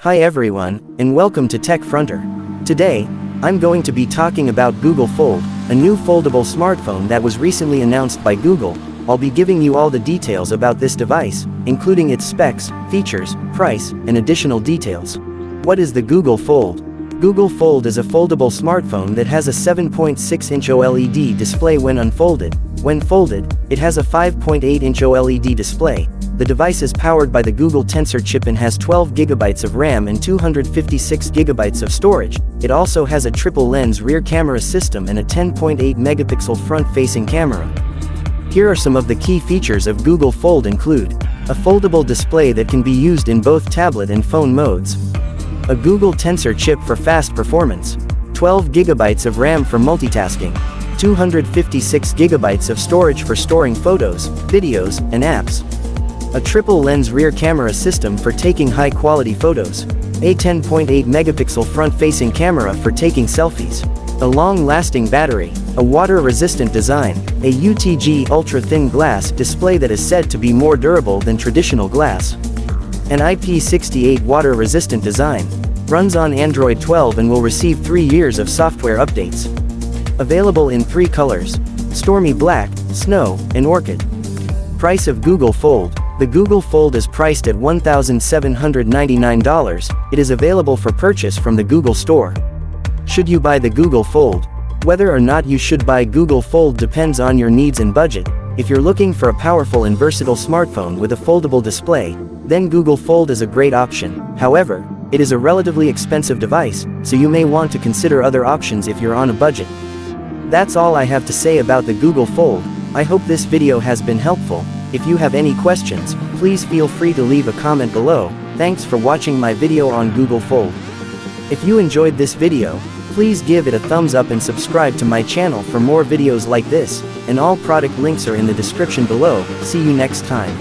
Hi everyone, and welcome to TECHFRONTER. Today, I'm going to be talking about Google Fold, a new foldable smartphone that was recently announced by Google. I'll be giving you all the details about this device, including its specs, features, price, and additional details. What is the Google Fold? Google Fold is a foldable smartphone that has a 7.6-inch OLED display when unfolded. When folded, it has a 5.8-inch OLED display. The device is powered by the Google Tensor chip and has 12 GB of RAM and 256 GB of storage. It also has a triple-lens rear camera system and a 10.8-megapixel front-facing camera. Here are some of the key features of Google Fold include: a foldable display that can be used in both tablet and phone modes, a Google Tensor chip for fast performance, 12 GB of RAM for multitasking, 256 GB of storage for storing photos, videos, and apps, a triple-lens rear camera system for taking high-quality photos, a 10.8-megapixel front-facing camera for taking selfies, a long-lasting battery, a water-resistant design, a UTG ultra-thin glass display that is said to be more durable than traditional glass, an IP68 water-resistant design, runs on Android 12 and will receive 3 years of software updates. Available in 3 colors: Stormy Black, Snow, and Orchid. Price of Google Fold. The Google Fold is priced at $1,799. It is available for purchase from the Google Store. Should you buy the Google Fold? Whether or not you should buy Google Fold depends on your needs and budget. If you're looking for a powerful and versatile smartphone with a foldable display, then Google Fold is a great option. However, it is a relatively expensive device, so you may want to consider other options if you're on a budget. That's all I have to say about the Google Fold. I hope this video has been helpful. If you have any questions, please feel free to leave a comment below. Thanks for watching my video on Google Fold. If you enjoyed this video, please give it a thumbs up and subscribe to my channel for more videos like this, and all product links are in the description below. See you next time.